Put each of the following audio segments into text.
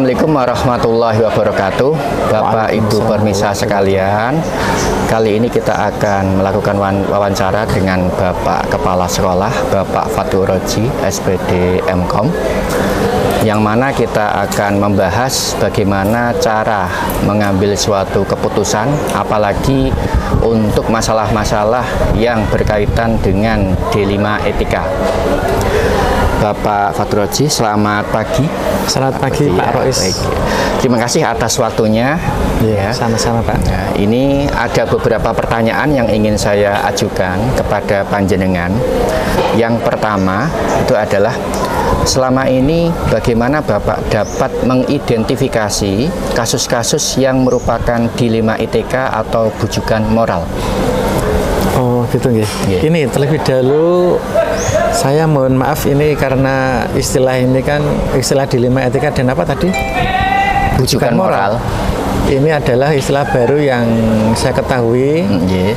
Assalamualaikum warahmatullahi wabarakatuh. Bapak Ibu Permisa sekalian, kali ini kita akan melakukan wawancara dengan Bapak Kepala Sekolah, Bapak Fatur Roji, SPD MKOM, yang mana kita akan membahas bagaimana cara mengambil suatu keputusan, apalagi untuk masalah-masalah yang berkaitan dengan D5 etika. Bapak Fatur Roji, selamat pagi. Selamat pagi, Pak Rois. Baik. Terima kasih atas waktunya. Ya, sama-sama, Pak. Nah, ini ada beberapa pertanyaan yang ingin saya ajukan kepada panjenengan. Yang pertama itu adalah, selama ini bagaimana Bapak dapat mengidentifikasi kasus-kasus yang merupakan dilema etika atau bujukan moral? Oh, gitu nggih. Yeah. Ini terlebih dahulu saya mohon maaf ini karena istilah ini kan istilah dilema etika dan apa tadi? Bujukan moral. Ini adalah istilah baru yang saya ketahui. Yeah.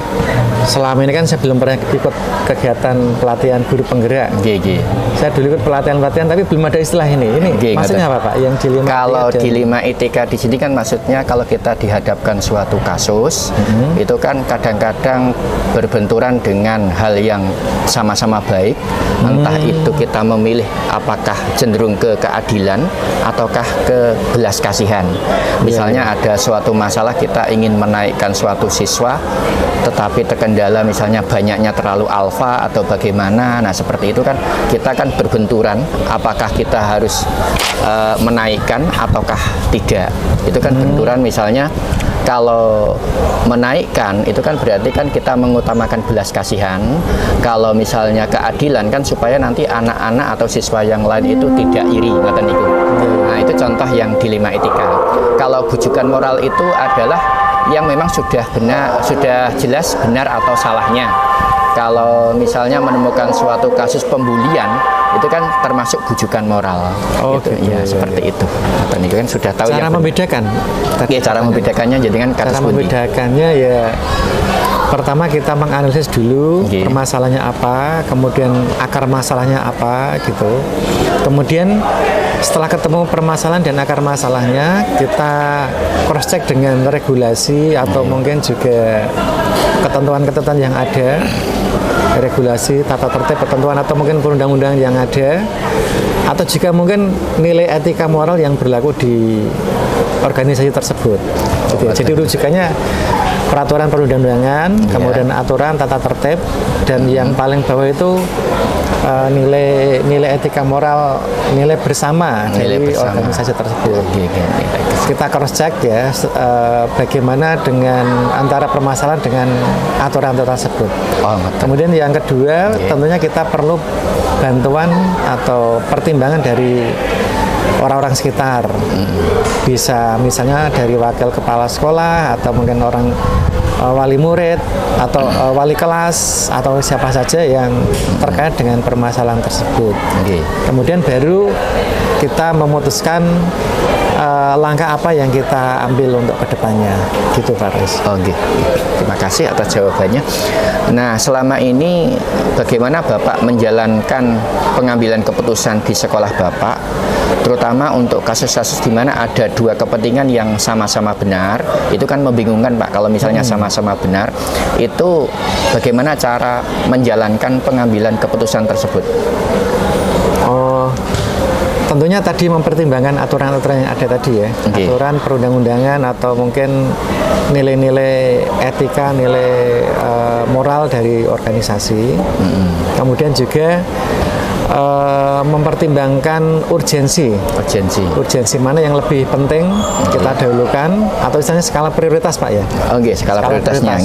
Selama ini kan saya belum pernah ikut kegiatan pelatihan guru penggerak. Yeah. Saya dulu ikut pelatihan-pelatihan tapi belum ada istilah ini. Ini maksudnya apa, Pak? Yang dilema kalau etika dilema etika di sini kan maksudnya kalau kita dihadapkan suatu kasus, itu kan kadang-kadang berbenturan dengan hal yang sama-sama baik. Entah itu kita memilih apakah cenderung ke keadilan ataukah ke belas kasihan. Misalnya ada suatu masalah kita ingin menaikkan suatu siswa, tetapi terkendala misalnya banyaknya terlalu alfa atau bagaimana. Nah, seperti itu kan kita kan berbenturan apakah kita harus menaikkan ataukah tidak. Itu kan benturan. Misalnya kalau menaikkan itu kan berarti kan kita mengutamakan belas kasihan. Kalau misalnya keadilan kan supaya nanti anak-anak atau siswa yang lain itu tidak iri, ngoten niku. Nah, itu contoh yang dilema etika. Kalau bujukan moral itu adalah yang memang sudah benar, sudah jelas benar atau salahnya. Kalau misalnya menemukan suatu kasus pembulian, itu kan termasuk bujukan moral. Oh, gitu. gitu. Ya, seperti itu. Ini kan sudah tahu cara membedakan. Ya, cara membedakannya jadi kan cara membedakannya ya pertama kita menganalisis dulu permasalahannya apa, kemudian akar masalahnya apa gitu. Kemudian setelah ketemu permasalahan dan akar masalahnya, kita cross check dengan regulasi atau mungkin juga ketentuan-ketentuan yang ada, regulasi, tata tertib, ketentuan atau mungkin perundang-undangan yang ada, atau juga mungkin nilai etika moral yang berlaku di organisasi tersebut. Gitu. Jadi rujukannya peraturan perundang-undangan, kemudian aturan, tata tertib, dan yang paling bawah itu nilai etika moral, nilai bersama dari organisasi tersebut. Kita cross check ya bagaimana dengan antara permasalahan dengan aturan-aturan tersebut. Kemudian yang kedua tentunya kita perlu bantuan atau pertimbangan dari orang-orang sekitar. Bisa misalnya dari wakil kepala sekolah atau mungkin orang wali murid atau wali kelas atau siapa saja yang terkait dengan permasalahan tersebut. Kemudian baru kita memutuskan langkah apa yang kita ambil untuk kedepannya, gitu Pak Res. Terima kasih atas jawabannya. Nah, selama ini bagaimana Bapak menjalankan pengambilan keputusan di sekolah Bapak, terutama untuk kasus-kasus di mana ada dua kepentingan yang sama-sama benar? Itu kan membingungkan, Pak, kalau misalnya sama-sama benar. Itu bagaimana cara menjalankan pengambilan keputusan tersebut? Tentunya tadi mempertimbangkan aturan-aturan yang ada tadi ya, aturan perundang-undangan atau mungkin nilai-nilai etika, nilai moral dari organisasi. Kemudian juga mempertimbangkan urgensi mana yang lebih penting kita dahulukan, atau misalnya skala prioritas, Pak ya. Skala prioritasnya.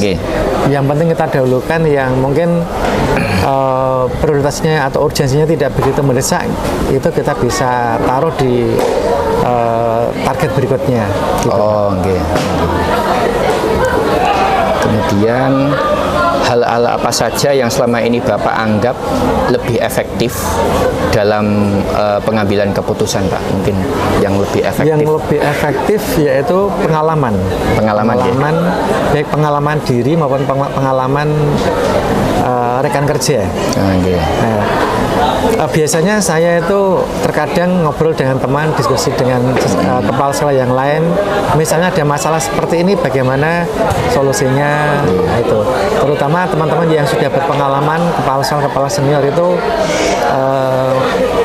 Yang penting kita dahulukan yang mungkin prioritasnya atau urgensinya tidak begitu mendesak, itu kita bisa taruh di target berikutnya. Gitu. Kemudian hal-hal apa saja yang selama ini Bapak anggap lebih efektif dalam pengambilan keputusan, Pak? Mungkin yang lebih efektif. Yang lebih efektif yaitu pengalaman baik pengalaman diri maupun pengalaman rekan kerja. Biasanya saya itu terkadang ngobrol dengan teman, diskusi dengan kepala sekolah yang lain. Misalnya ada masalah seperti ini, bagaimana solusinya? Nah, itu terutama teman-teman yang sudah berpengalaman, kepala senior itu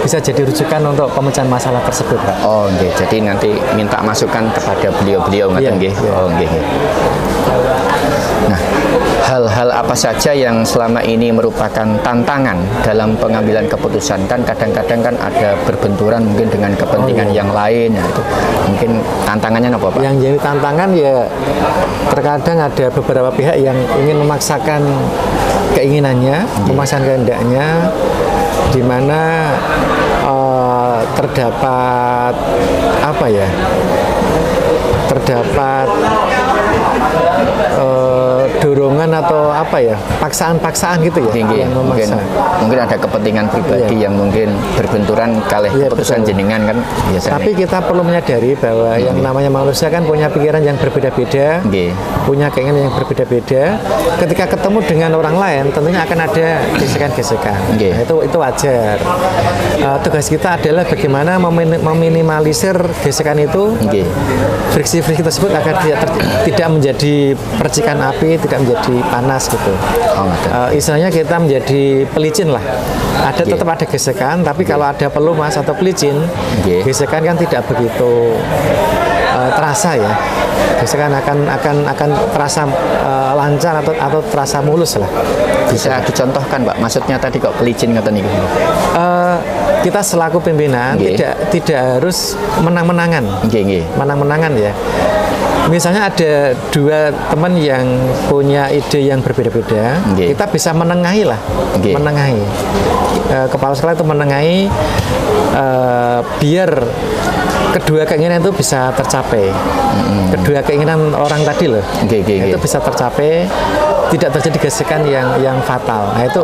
bisa jadi rujukan untuk pemecahan masalah tersebut, Pak. Oh, nggih. Jadi nanti minta masukan kepada beliau-beliau ngoten nggih. Oh, nggih. Nah, hal-hal apa saja yang selama ini merupakan tantangan dalam pengambilan keputusan? Kan kadang-kadang kan ada berbenturan mungkin dengan kepentingan yang lain, ya itu. Mungkin tantangannya apa, Pak? Yang jadi tantangan ya terkadang ada beberapa pihak yang ingin memaksakan keinginannya, memaksakan kehendaknya, di mana terdapat apa ya? Terdapat dorongan atau apa ya, paksaan-paksaan gitu ya, yang memaksa. Mungkin ada kepentingan pribadi yang mungkin berbenturan kalih keputusan betul. jenengan kan biasanya. Tapi kita perlu menyadari bahwa yang namanya manusia kan punya pikiran yang berbeda-beda, punya keinginan yang berbeda-beda. Ketika ketemu dengan orang lain, tentunya akan ada gesekan-gesekan. Nah, itu wajar. Tugas kita adalah bagaimana meminimalisir gesekan itu, friksi-friksi tersebut agar tidak menjadi percikan api, tidak menjadi panas gitu. Istilahnya kita menjadi pelicin lah. Tetap ada gesekan, tapi kalau ada pelumas atau pelicin, gesekan kan tidak begitu terasa ya. Gesekan akan terasa lancar atau terasa mulus lah. Bisa dicontohkan, Pak? Maksudnya tadi kok pelicin kata niku? Kita selaku pimpinan tidak harus menang-menangan. Menang-menangan ya. Misalnya ada dua teman yang punya ide yang berbeda-beda, kita bisa menengahi lah, menengahi. Kepala sekolah itu menengahi biar kedua keinginan itu bisa tercapai. Kedua keinginan orang tadi loh, itu bisa tercapai, tidak terjadi gesekan yang fatal. Nah itu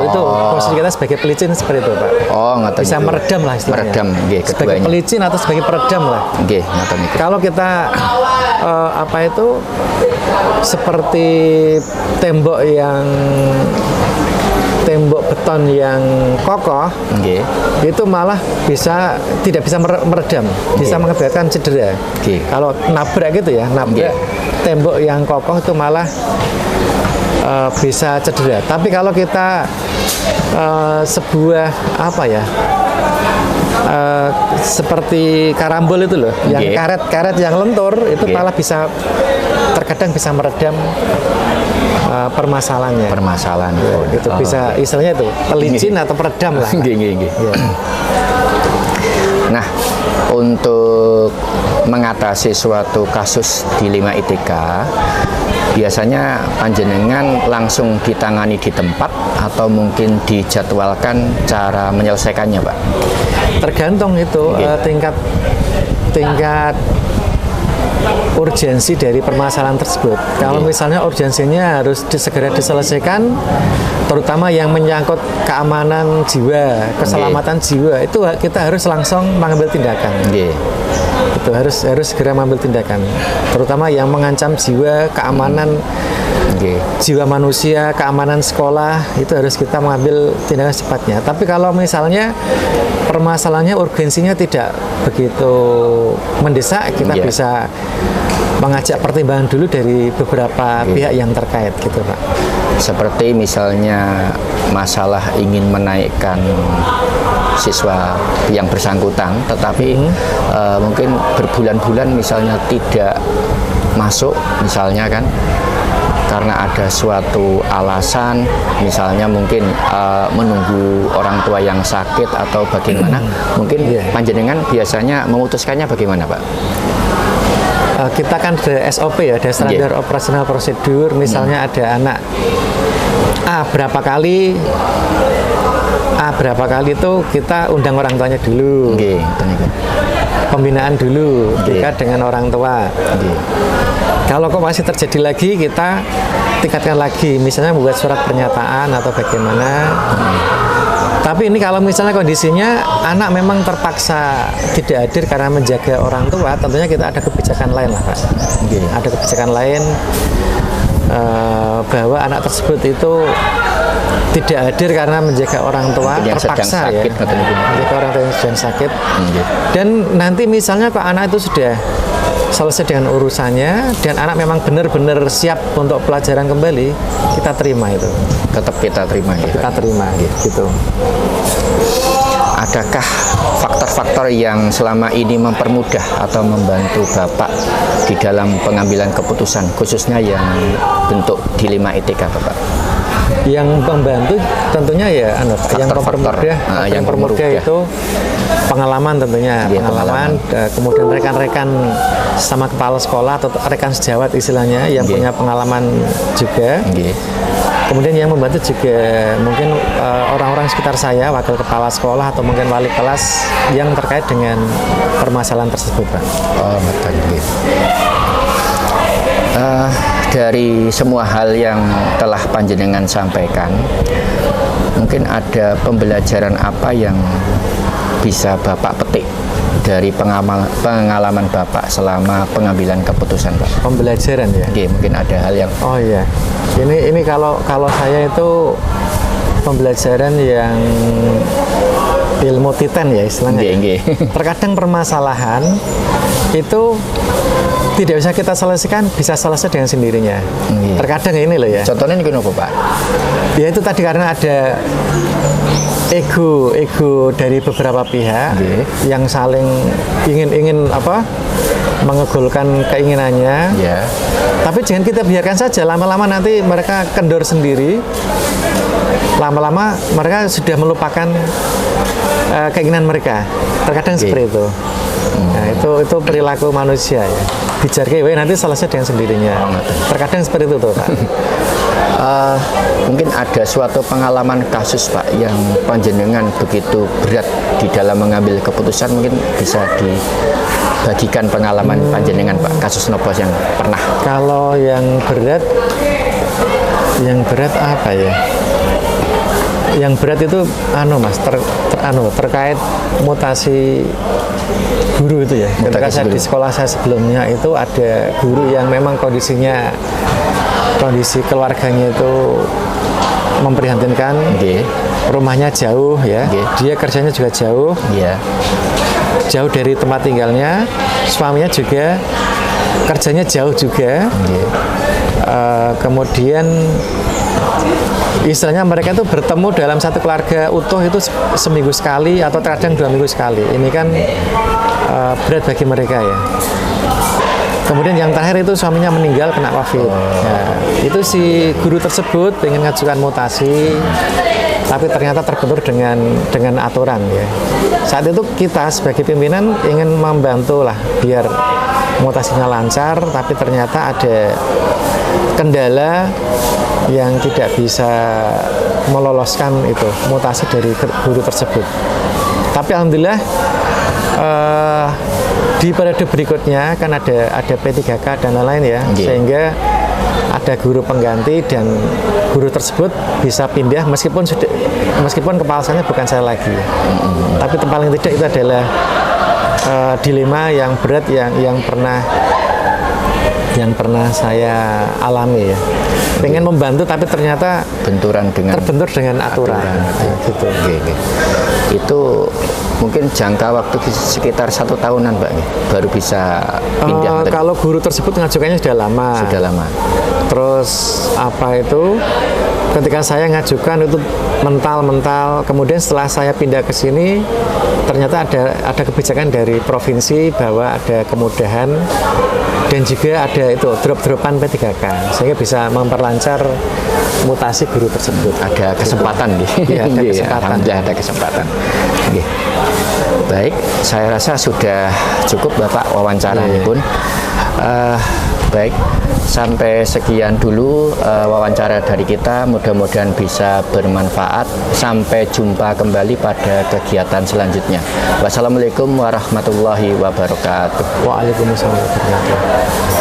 posisi kita sebagai pelicin seperti itu, Pak. Bisa meredam lah istilahnya. Meredam, sebagai pelicin atau sebagai peredam lah. Kalau kita seperti tembok beton yang kokoh, itu malah tidak bisa meredam, bisa mengakibatkan cedera. Kalau nabrak gitu ya, tembok yang kokoh itu malah bisa cedera. Tapi kalau kita sebuah seperti karambol itu loh, yang karet yang lentur itu malah terkadang bisa meredam permasalahannya. Itu bisa istilahnya itu pelicin atau peredam lah. Nah, untuk mengatasi suatu kasus dilema etika, biasanya panjenengan langsung ditangani di tempat atau mungkin dijadwalkan cara menyelesaikannya, Pak? Tergantung itu tingkat urgensi dari permasalahan tersebut. Kalau misalnya urgensinya harus segera diselesaikan, terutama yang menyangkut keamanan jiwa, keselamatan jiwa, itu kita harus langsung mengambil tindakan. Itu harus segera mengambil tindakan, terutama yang mengancam jiwa, keamanan jiwa manusia, keamanan sekolah, itu harus kita mengambil tindakan secepatnya. Tapi kalau misalnya permasalahannya urgensinya tidak begitu mendesak, kita bisa mengajak pertimbangan dulu dari beberapa pihak yang terkait gitu, Pak. Seperti misalnya masalah ingin menaikkan siswa yang bersangkutan, tetapi mungkin berbulan-bulan misalnya tidak masuk, misalnya kan karena ada suatu alasan, misalnya mungkin menunggu orang tua yang sakit atau bagaimana, mungkin panjenengan biasanya memutuskannya bagaimana, Pak? Kita kan ada SOP ya, ada standar operasional prosedur. Misalnya ada anak berapa kali itu kita undang orang tuanya dulu, pembinaan dulu, dekat dengan orang tua. Kalau kok masih terjadi lagi, kita tingkatkan lagi, misalnya membuat surat pernyataan atau bagaimana. Tapi ini kalau misalnya kondisinya anak memang terpaksa tidak hadir karena menjaga orang tua, tentunya kita ada kebijakan lain lah, Pak. Ada kebijakan lain bahwa anak tersebut itu tidak hadir karena menjaga orang tua yang sedang terpaksa sakit, ya, menjaga orang tua yang sedang sakit. Dan nanti misalnya Pak anak itu sudah selesai dengan urusannya dan anak memang benar-benar siap untuk pelajaran kembali, kita terima itu. Tetap kita terima ya. Kita terima gitu. Adakah faktor-faktor yang selama ini mempermudah atau membantu Bapak di dalam pengambilan keputusan, khususnya yang bentuk dilema etika, Bapak? Yang membantu tentunya ya yang mempermudah itu pengalaman tentunya, ya, pengalaman. Kemudian rekan-rekan sama kepala sekolah atau rekan sejawat istilahnya yang punya pengalaman juga. Kemudian yang membantu juga mungkin orang-orang sekitar saya, wakil kepala sekolah atau mungkin wali kelas yang terkait dengan permasalahan tersebut, Pak. Oh, betul. Dari semua hal yang telah panjenengan sampaikan, mungkin ada pembelajaran apa yang bisa Bapak petik dari pengalaman Bapak selama pengambilan keputusan, Pak? Pembelajaran ya? Oke, mungkin ada hal yang... Oh iya, ini kalau saya itu pembelajaran yang ilmu titan ya istilahnya. Terkadang permasalahan itu tidak bisa kita selesaikan, bisa selesai dengan sendirinya. Terkadang ini loh ya. Contohnya ini kenapa, Pak? Ya itu tadi karena ada ego dari beberapa pihak yang saling ingin mengegulkan keinginannya. Tapi jangan kita biarkan saja, lama-lama nanti mereka kendor sendiri. Lama-lama mereka sudah melupakan keinginan mereka. Terkadang seperti itu. Nah, itu perilaku manusia ya. Bijarke nanti selesai dengan sendirinya. Terkadang seperti itu tuh, Pak. Mungkin ada suatu pengalaman kasus, Pak, yang panjenengan begitu berat di dalam mengambil keputusan, mungkin bisa dibagikan pengalaman panjenengan, Pak, kasus nopo yang pernah. Kalau yang berat apa ya? Yang berat itu Mas, terkait mutasi guru itu ya. Ketika saya di sekolah saya sebelumnya itu ada guru yang memang kondisi keluarganya itu memprihatinkan. Rumahnya jauh ya. Dia kerjanya juga jauh. Jauh dari tempat tinggalnya. Suaminya juga kerjanya jauh juga. Kemudian istilahnya mereka itu bertemu dalam satu keluarga utuh itu seminggu sekali atau terkadang 2 minggu sekali. Ini kan berat bagi mereka ya. Kemudian yang terakhir itu suaminya meninggal kena COVID. Nah, itu si guru tersebut ingin mengajukan mutasi, tapi ternyata terbentur dengan aturan ya. Saat itu kita sebagai pimpinan ingin membantu lah biar mutasinya lancar, tapi ternyata ada kendala yang tidak bisa meloloskan itu mutasi dari guru tersebut. Tapi alhamdulillah di periode berikutnya kan ada P3K dan lain-lain ya, sehingga ada guru pengganti dan guru tersebut bisa pindah meskipun kepala saya bukan saya lagi. Tapi paling tidak itu adalah dilema yang berat yang pernah saya alami ya. Pengen membantu tapi ternyata terbentur dengan aturan. Gitu. Itu mungkin jangka waktu sekitar 1 tahunan, Pak, baru bisa pindah. Kalau guru tersebut ngajukannya sudah lama. Terus ketika saya ngajukan itu mental. Kemudian setelah saya pindah ke sini, ternyata ada kebijakan dari provinsi bahwa ada kemudahan dan juga ada itu drop-dropan P3K sehingga bisa memperlancar mutasi guru tersebut. Ada kesempatan Iya, ada kesempatan. Alhamdulillah ada kesempatan. Baik, saya rasa sudah cukup Bapak wawancara ini pun. Baik, sampai sekian dulu wawancara dari kita. Mudah-mudahan bisa bermanfaat. Sampai jumpa kembali pada kegiatan selanjutnya. Wassalamualaikum warahmatullahi wabarakatuh. Waalaikumsalam warahmatullahi wabarakatuh.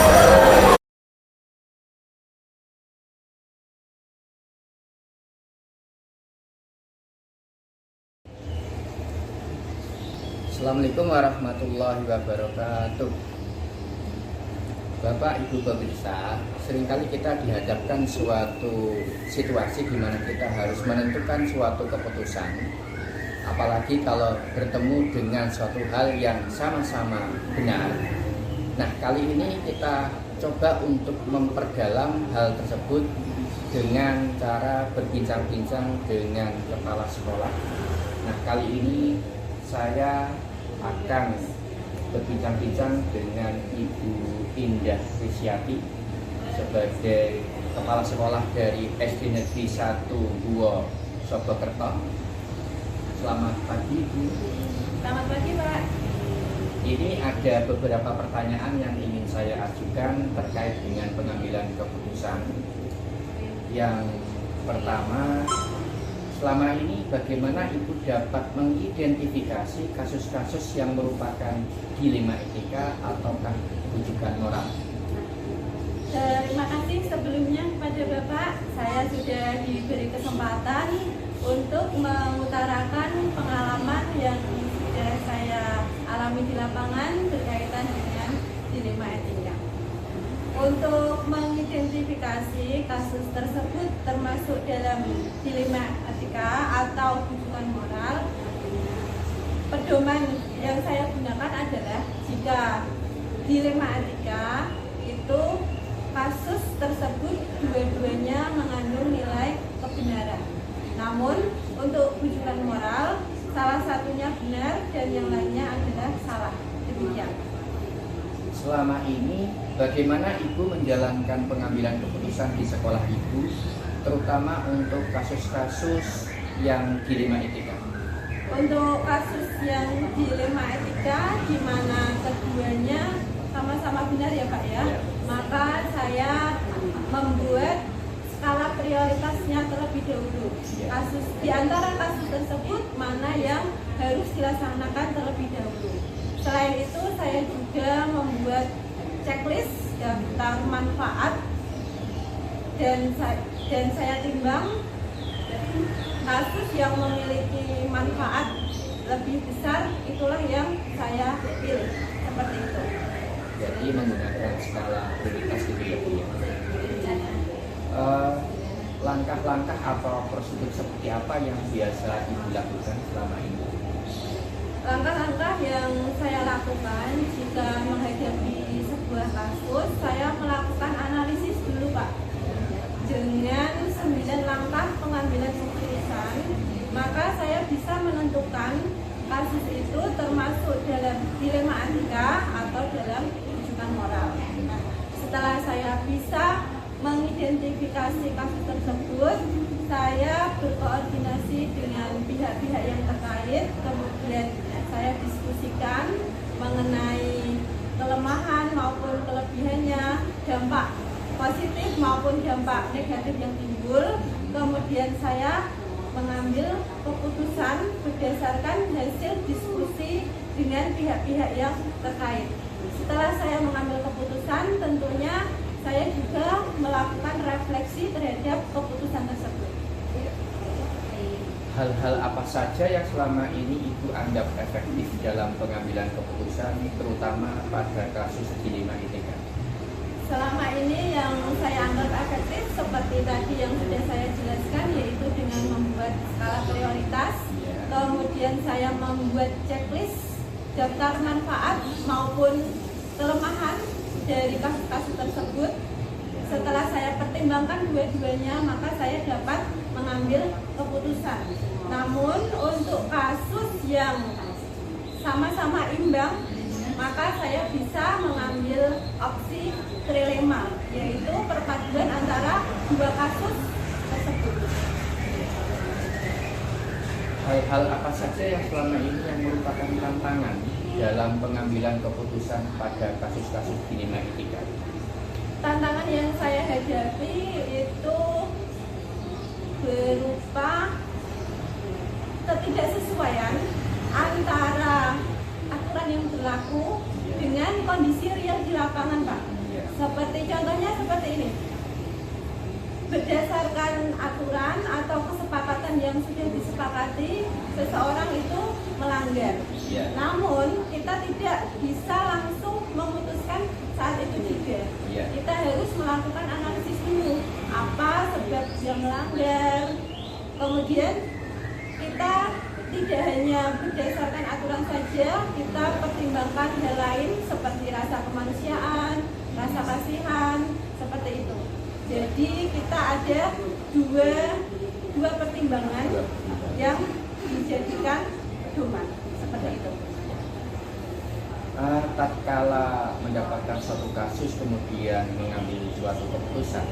Assalamualaikum warahmatullahi wabarakatuh. Bapak Ibu pemirsa, seringkali kita dihadapkan suatu situasi di mana kita harus menentukan suatu keputusan, apalagi kalau bertemu dengan suatu hal yang sama-sama benar. Nah, kali ini kita coba untuk memperdalam hal tersebut dengan cara berbincang-bincang dengan kepala sekolah. Nah, kali ini saya akan berbincang-bincang dengan Ibu Indah Risyati sebagai kepala sekolah dari SD Negeri 1 Guwo Sobokerto. Selamat pagi, Ibu. Selamat pagi, Pak. Ini ada beberapa pertanyaan yang ingin saya ajukan terkait dengan pengambilan keputusan. Yang pertama, selama ini bagaimana Ibu dapat mengidentifikasi kasus-kasus yang merupakan dilema etika ataukah rujukan moral? Terima kasih sebelumnya kepada Bapak. Saya sudah diberi kesempatan untuk mengutarakan pengalaman yang sudah saya alami di lapangan berkaitan dengan dilema etika. Untuk mengidentifikasi kasus tersebut termasuk dalam dilema etika atau rujukan moral, pedoman yang saya gunakan adalah jika dilema etika itu kasus tersebut dua-duanya mengandung nilai kebenaran. Namun untuk rujukan moral salah satunya benar dan yang lainnya adalah salah. Demikian. Selama ini bagaimana Ibu menjalankan pengambilan keputusan di sekolah Ibu, terutama untuk kasus-kasus yang dilema etika? Untuk kasus yang dilema etika di mana keduanya sama-sama benar ya Pak ya, maka saya membuat skala prioritasnya terlebih dahulu. Kasus di antara kasus tersebut mana yang harus dilaksanakan terlebih dahulu. Selain itu saya juga membuat checklist daftar manfaat dan saya timbang kasus yang memiliki manfaat lebih besar itulah yang saya pilih, seperti itu. Jadi menggunakan skala prioritas gitu ya. Langkah-langkah atau prosedur seperti apa yang biasa Ibu lakukan selama ini? Langkah-langkah yang saya lakukan jika menghadapi sebuah kasus, saya melakukan analisis dulu Pak. Dengan 9 langkah pengambilan keputusan, maka saya bisa menentukan kasus itu termasuk dalam dilema etika atau dalam rujukan moral. Setelah saya bisa mengidentifikasi kasus tersebut, saya berkoordinasi dengan pihak-pihak yang terkait, kemudian saya diskusikan mengenai kelemahan maupun kelebihannya, dampak positif maupun dampak negatif yang timbul. Kemudian saya mengambil keputusan berdasarkan hasil diskusi dengan pihak-pihak yang terkait. Setelah saya mengambil keputusan, tentunya saya juga melakukan refleksi terhadap keputusan tersebut. Hal-hal apa saja yang selama ini Ibu anggap efektif dalam pengambilan keputusan, terutama pada kasus dilema etika? Selama ini yang saya anggap efektif seperti tadi yang sudah saya jelaskan, yaitu dengan membuat skala prioritas, kemudian saya membuat checklist daftar manfaat maupun kelemahan dari kasus-kasus tersebut. Setelah saya pertimbangkan dua-duanya, maka saya dapat mengambil keputusan. Namun untuk kasus yang sama-sama imbang, maka saya bisa mengambil opsi trilema, yaitu perpaduan antara dua kasus tersebut. Hal-hal apa saja yang selama ini yang merupakan tantangan dalam pengambilan keputusan pada kasus-kasus dilema etika? Tantangan yang saya hadapi itu berupa ketidaksesuaian antara aturan yang berlaku dengan kondisi real di lapangan, Pak. Seperti contohnya seperti ini. Berdasarkan aturan atau kesepakatan yang sudah disepakati, seseorang itu melanggar. Namun kita tidak bisa langsung memutuskan saat itu juga. kita harus melakukan analisis dulu apa sebab dia melanggar. Kemudian kita tidak hanya berdasarkan aturan saja, kita pertimbangkan hal lain seperti rasa kemanusiaan, rasa kasihan, seperti itu. Jadi kita ada dua pertimbangan yang dijadikan pedoman, seperti itu. Tatkala mendapatkan suatu kasus kemudian mengambil suatu keputusan,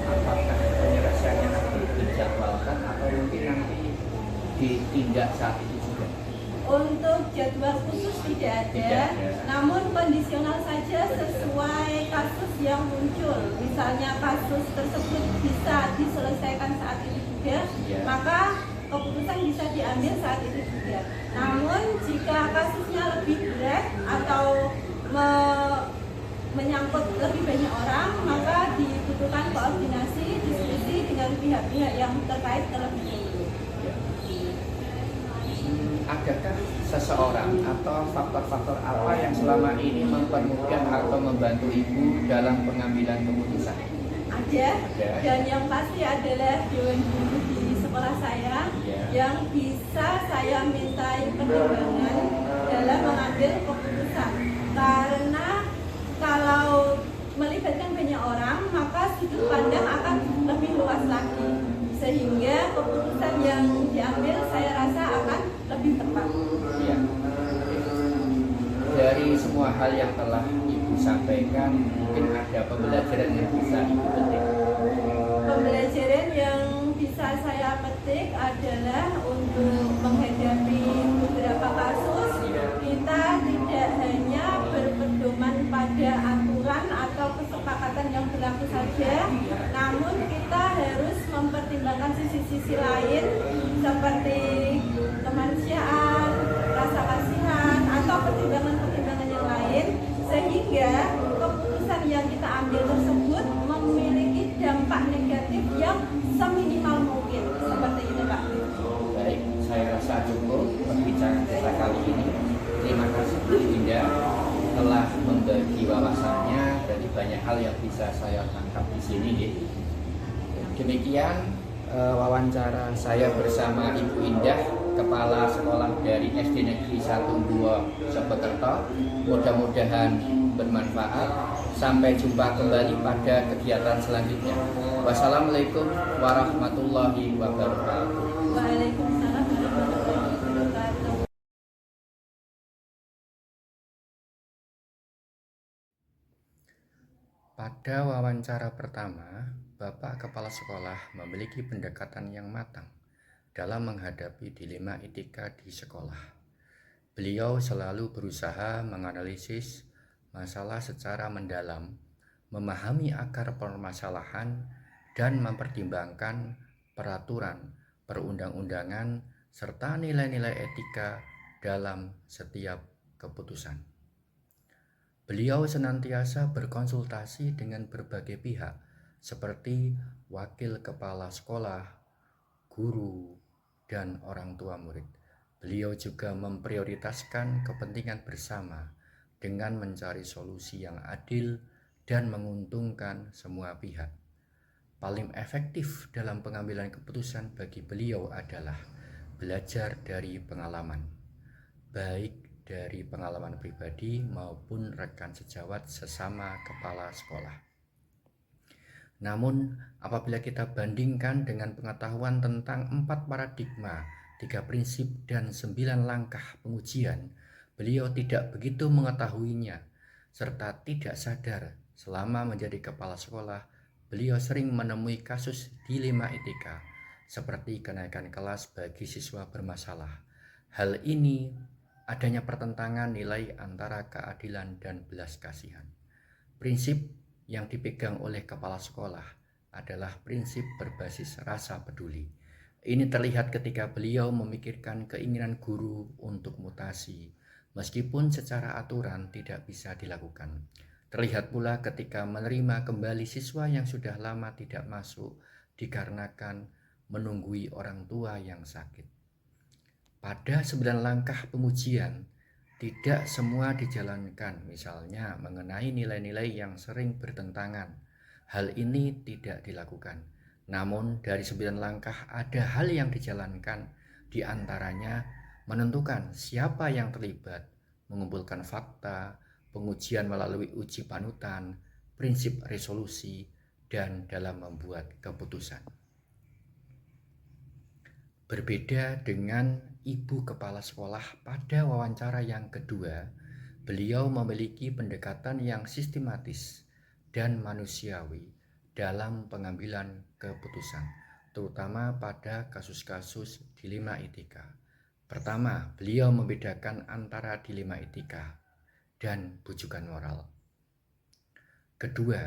apakah penyelesaiannya nanti dijadwalkan atau mungkin nanti ditindak saat itu juga? Untuk jadwal khusus tidak ada, namun kondisional saja sesuai kasus yang muncul. Misalnya kasus tersebut bisa diselesaikan saat itu juga, maka keputusan bisa diambil saat itu juga. Namun jika kasusnya lebih berat atau menyangkut lebih banyak orang, maka dibutuhkan koordinasi, diskusi dengan pihak-pihak yang terkait terlebih dahulu. Adakah seseorang atau faktor-faktor apa yang selama ini mempermudah atau membantu Ibu dalam pengambilan keputusan? Ada, dan yang pasti adalah dewan guru di sekolah saya yang bisa saya mintai pertimbangan dalam mengambil keputusan. Karena kalau melibatkan banyak orang, maka sudut pandang akan lebih luas lagi, sehingga keputusan yang diambil saya rasa akan lebih tepat. Ya. Dari semua hal yang telah Ibu sampaikan, mungkin ada pembelajaran yang bisa Ibu petik. Pembelajaran yang bisa saya petik adalah untuk menghadapi beberapa kasus, kita tidak hanya berpedoman pada aturan atau kesepakatan yang berlaku saja, namun kita harus mempertimbangkan sisi-sisi lain seperti kemanusiaan, rasa kasihan, atau pertimbangan-pertimbangan yang lain, sehingga keputusan yang kita ambil tersebut memiliki dampak negatif yang seminimal mungkin. Seperti itu, Pak. Baik, saya rasa cukup pembicaraan kita kali ini. Terima kasih Bu Indah telah membagi wawasannya dari banyak hal yang bisa saya tangkap di sini. Demikian wawancara saya bersama Ibu Indah, Kepala Sekolah dari SD Negeri 1-2 Sobekerto. Mudah-mudahan bermanfaat. Sampai jumpa kembali pada kegiatan selanjutnya. Wassalamualaikum warahmatullahi wabarakatuh. Waalaikumsalam warahmatullahi wabarakatuh. Pada wawancara pertama, Bapak Kepala Sekolah memiliki pendekatan yang matang dalam menghadapi dilema etika di sekolah. Beliau selalu berusaha menganalisis masalah secara mendalam, memahami akar permasalahan, dan mempertimbangkan peraturan, perundang-undangan, serta nilai-nilai etika dalam setiap keputusan. Beliau senantiasa berkonsultasi dengan berbagai pihak seperti wakil kepala sekolah, guru, dan orang tua murid. Beliau juga memprioritaskan kepentingan bersama dengan mencari solusi yang adil dan menguntungkan semua pihak. Paling efektif dalam pengambilan keputusan bagi beliau adalah belajar dari pengalaman, baik dari pengalaman pribadi maupun rekan sejawat sesama kepala sekolah. Namun, apabila kita bandingkan dengan pengetahuan tentang 4 paradigma, 3 prinsip, dan 9 langkah pengujian, beliau tidak begitu mengetahuinya, serta tidak sadar selama menjadi kepala sekolah, beliau sering menemui kasus dilema etika, seperti kenaikan kelas bagi siswa bermasalah. Hal ini adanya pertentangan nilai antara keadilan dan belas kasihan. Prinsip yang dipegang oleh kepala sekolah adalah prinsip berbasis rasa peduli. Ini terlihat ketika beliau memikirkan keinginan guru untuk mutasi, meskipun secara aturan tidak bisa dilakukan. Terlihat pula ketika menerima kembali siswa yang sudah lama tidak masuk dikarenakan menunggui orang tua yang sakit. Pada 9 langkah pengujian, tidak semua dijalankan, misalnya mengenai nilai-nilai yang sering bertentangan. Hal ini tidak dilakukan. Namun dari 9 langkah ada hal yang dijalankan, di antaranya menentukan siapa yang terlibat, mengumpulkan fakta, pengujian melalui uji panutan, prinsip resolusi, dan dalam membuat keputusan. Berbeda dengan Ibu Kepala Sekolah pada wawancara yang kedua, beliau memiliki pendekatan yang sistematis dan manusiawi dalam pengambilan keputusan, terutama pada kasus-kasus dilema etika. Pertama, beliau membedakan antara dilema etika dan bujukan moral. Kedua,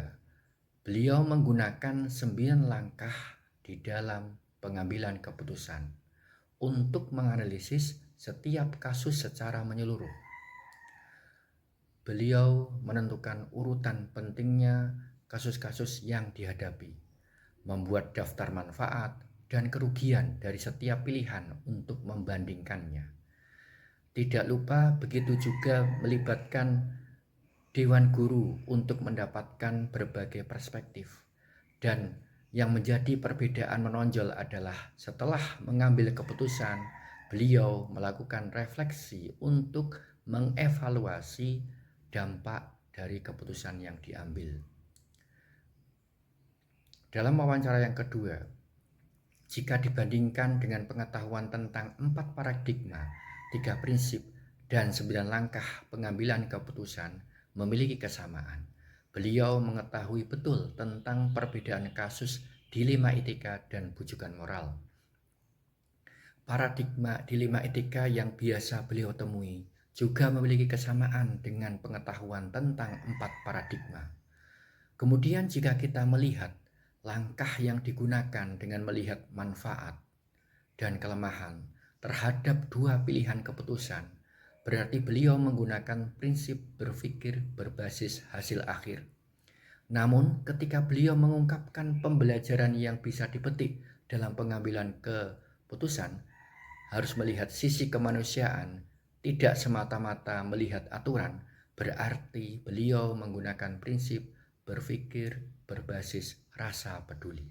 beliau menggunakan 9 langkah di dalam pengambilan keputusan untuk menganalisis setiap kasus secara menyeluruh. Beliau menentukan urutan pentingnya kasus-kasus yang dihadapi, membuat daftar manfaat dan kerugian dari setiap pilihan untuk membandingkannya. Tidak lupa begitu juga melibatkan Dewan Guru untuk mendapatkan berbagai perspektif. Dan yang menjadi perbedaan menonjol adalah setelah mengambil keputusan, beliau melakukan refleksi untuk mengevaluasi dampak dari keputusan yang diambil. Dalam wawancara yang kedua, jika dibandingkan dengan pengetahuan tentang 4 paradigma, 3 prinsip, dan 9 langkah pengambilan keputusan memiliki kesamaan. Beliau mengetahui betul tentang perbedaan kasus dilema etika dan bujukan moral. Paradigma dilema etika yang biasa beliau temui juga memiliki kesamaan dengan pengetahuan tentang 4 paradigma. Kemudian jika kita melihat langkah yang digunakan dengan melihat manfaat dan kelemahan terhadap 2 pilihan keputusan, berarti beliau menggunakan prinsip berpikir berbasis hasil akhir. Namun ketika beliau mengungkapkan pembelajaran yang bisa dipetik dalam pengambilan keputusan, harus melihat sisi kemanusiaan, tidak semata-mata melihat aturan, berarti beliau menggunakan prinsip berpikir berbasis rasa peduli.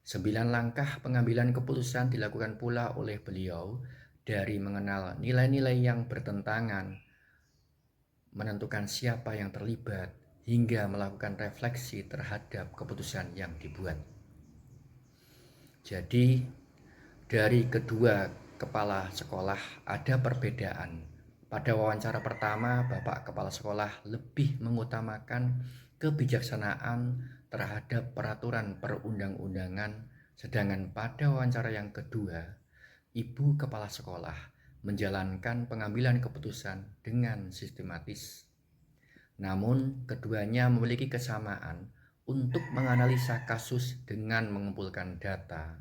9 langkah pengambilan keputusan dilakukan pula oleh beliau, dari mengenal nilai-nilai yang bertentangan, menentukan siapa yang terlibat, hingga melakukan refleksi terhadap keputusan yang dibuat. Jadi, dari kedua kepala sekolah ada perbedaan. Pada wawancara pertama, Bapak Kepala Sekolah lebih mengutamakan kebijaksanaan terhadap peraturan perundang-undangan, sedangkan pada wawancara yang kedua, Ibu Kepala Sekolah menjalankan pengambilan keputusan dengan sistematis. Namun, keduanya memiliki kesamaan untuk menganalisa kasus dengan mengumpulkan data,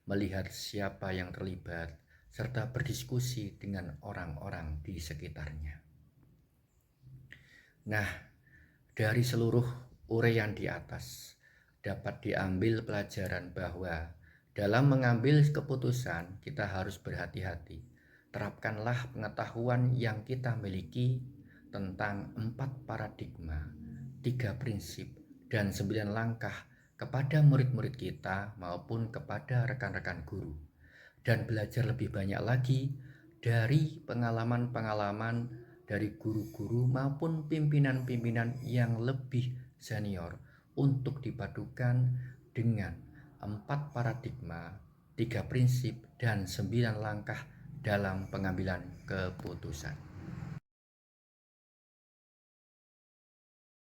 melihat siapa yang terlibat, serta berdiskusi dengan orang-orang di sekitarnya. Nah, dari seluruh uraian di atas dapat diambil pelajaran bahwa dalam mengambil keputusan kita harus berhati-hati. Terapkanlah pengetahuan yang kita miliki tentang 4 paradigma, 3 prinsip, dan 9 langkah kepada murid-murid kita maupun kepada rekan-rekan guru. Dan belajar lebih banyak lagi dari pengalaman-pengalaman dari guru-guru maupun pimpinan-pimpinan yang lebih senior untuk dipadukan dengan 4 paradigma, 3 prinsip, dan 9 langkah dalam pengambilan keputusan.